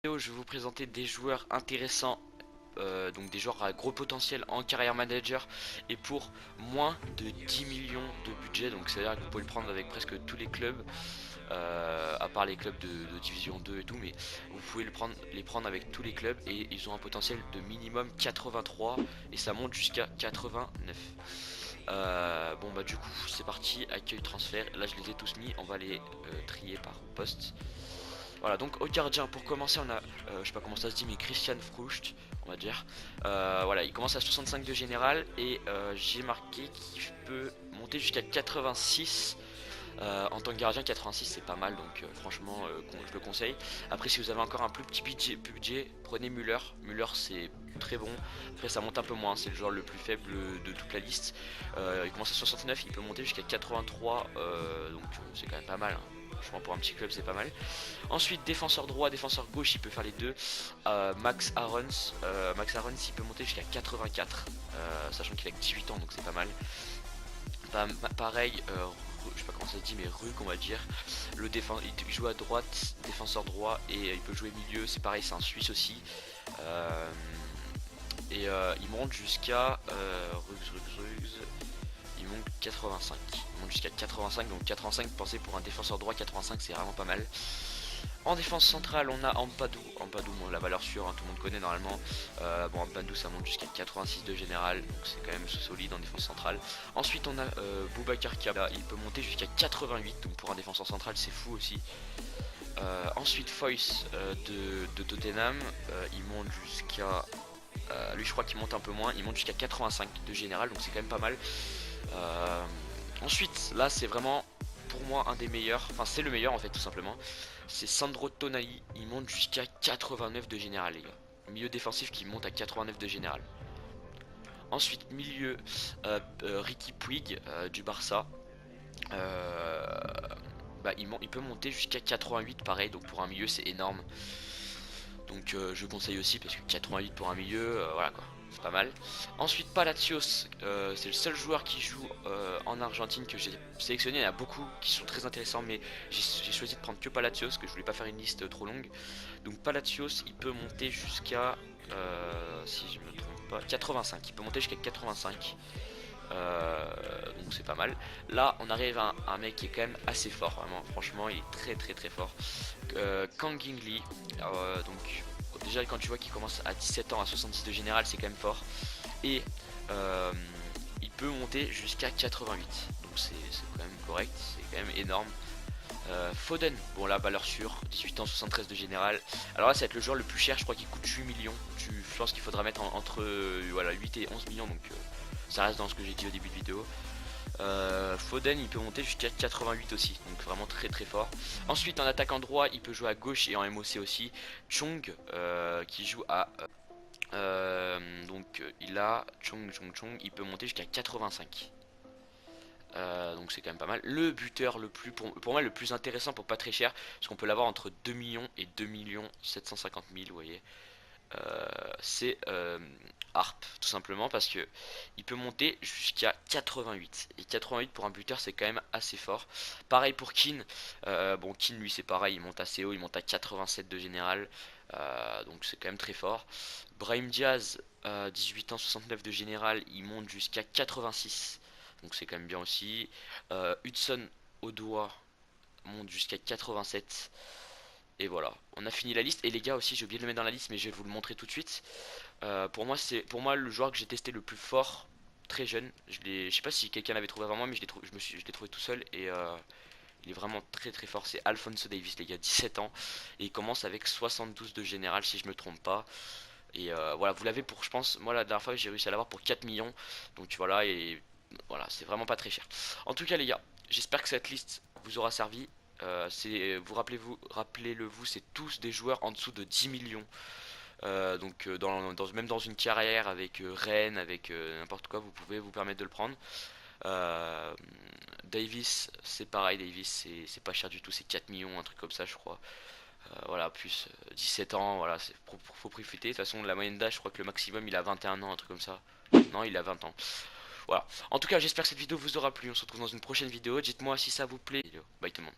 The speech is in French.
Je vais vous présenter des joueurs intéressants, donc des joueurs à gros potentiel en carrière manager et pour moins de 10 millions de budget. Donc c'est à dire que vous pouvez le prendre avec presque tous les clubs, à part les clubs de division 2 et tout, mais vous pouvez les prendre avec tous les clubs et ils ont un potentiel de minimum 83 et ça monte jusqu'à 89. Bon bah du coup c'est parti, accueil transfert. Là je les ai tous mis, on va les trier par poste. Voilà, donc au gardien, pour commencer, on a, je sais pas comment ça se dit, mais Christian Frucht, on va dire. Voilà, il commence à 65 de général et j'ai marqué qu'il peut monter jusqu'à 86. En tant que gardien, 86 c'est pas mal, donc franchement, je le conseille. Après, si vous avez encore un plus petit budget, prenez Müller. Müller c'est très bon. Après, ça monte un peu moins, c'est le joueur le plus faible de toute la liste. Il commence à 69, il peut monter jusqu'à 83, donc c'est quand même pas mal, hein. Franchement, pour un petit club, c'est pas mal. Ensuite, défenseur droit, défenseur gauche, il peut faire les deux. Max Aarons, il peut monter jusqu'à 84, sachant qu'il a que 18 ans, donc c'est pas mal. Pareil, je sais pas comment ça se dit, mais Ruck, on va dire. Il joue à droite, défenseur droit, et il peut jouer milieu. C'est pareil, c'est un Suisse aussi. Euh, il monte jusqu'à il monte 85. Il monte jusqu'à 85, donc 85, pensez pour un défenseur droit, 85 c'est vraiment pas mal. En défense centrale, on a Ampadu. Ampadu, bon, la valeur sûre, hein, tout le monde connaît normalement. Bon, Ampadu, ça monte jusqu'à 86 de général, donc c'est quand même solide en défense centrale. Ensuite, on a Boubacar Kaba, il peut monter jusqu'à 88, donc pour un défenseur central, c'est fou aussi. Ensuite, Foyce de Tottenham, il monte jusqu'à. Lui, je crois qu'il monte un peu moins, il monte jusqu'à 85 de général, donc c'est quand même pas mal. Euh, Ensuite, là, c'est vraiment pour moi un des meilleurs, enfin, c'est le meilleur en fait, tout simplement. C'est Sandro Tonali, il monte jusqu'à 89 de général, les gars. Milieu défensif qui monte à 89 de général. Ensuite, milieu, Ricky Puig du Barça. Euh, il peut monter jusqu'à 88, pareil, donc pour un milieu, c'est énorme. Donc je conseille aussi parce que 88 pour un milieu, voilà quoi, c'est pas mal. Ensuite Palacios, c'est le seul joueur qui joue en Argentine que j'ai sélectionné. Il y en a beaucoup qui sont très intéressants, mais j'ai choisi de prendre que Palacios, que je voulais pas faire une liste trop longue. Donc Palacios, il peut monter jusqu'à, si je me trompe pas, 85. Il peut monter jusqu'à 85. Donc c'est pas mal. Là on arrive à un mec qui est quand même assez fort, vraiment, franchement il est très très très fort. Kang In Lee, donc déjà quand tu vois qu'il commence à 17 ans à 70 de général, c'est quand même fort. Et euh, il peut monter jusqu'à 88, donc c'est quand même correct, c'est quand même énorme. Foden, bon là valeur sûre, 18 ans 73 de général. Alors là ça va être le joueur le plus cher, je crois qu'il coûte 8 millions. Je pense qu'il faudra mettre entre voilà, 8 et 11 millions, donc ça reste dans ce que j'ai dit au début de vidéo. Foden il peut monter jusqu'à 88 aussi, donc vraiment très très fort. Ensuite en attaquant droit il peut jouer à gauche et en MOC aussi. Chong qui joue à il a Chong, il peut monter jusqu'à 85. Donc c'est quand même pas mal. Le buteur le plus pour moi le plus intéressant pour pas très cher, parce qu'on peut l'avoir entre 2 millions et 2 millions 750 000, vous voyez. C'est Harp, tout simplement parce que il peut monter jusqu'à 88 et 88 pour un buteur c'est quand même assez fort. Pareil pour Keane. Bon, Keane lui c'est pareil, il monte assez haut, il monte à 87 de général, donc c'est quand même très fort. Brahim Diaz, 18 ans 69 de général, il monte jusqu'à 86, donc c'est quand même bien aussi. Hudson Odoi monte jusqu'à 87. Et voilà, on a fini la liste. Et les gars aussi, j'ai oublié de le mettre dans la liste, mais je vais vous le montrer tout de suite. Pour moi le joueur que j'ai testé le plus fort, très jeune. Je sais pas si quelqu'un l'avait trouvé avant moi, mais je l'ai trouvé tout seul et il est vraiment très très fort. C'est Alphonso Davies, les gars, 17 ans et il commence avec 72 de général si je me trompe pas. Et voilà, vous l'avez pour, je pense, moi la dernière fois j'ai réussi à l'avoir pour 4 millions. Donc voilà, et voilà, c'est vraiment pas très cher. En tout cas les gars, j'espère que cette liste vous aura servi. Rappelez-le vous, c'est tous des joueurs en dessous de 10 millions. Même dans une carrière avec Rennes, avec n'importe quoi, vous pouvez vous permettre de le prendre. Euh, Davis, c'est pareil, Davis, c'est pas cher du tout, c'est 4 millions, un truc comme ça, je crois. Voilà, plus 17 ans, voilà, faut profiter. De toute façon, la moyenne d'âge, je crois que le maximum il a 21 ans, un truc comme ça. Non, il a 20 ans. Voilà. En tout cas, j'espère que cette vidéo vous aura plu. On se retrouve dans une prochaine vidéo. Dites-moi si ça vous plaît. Bye tout le monde.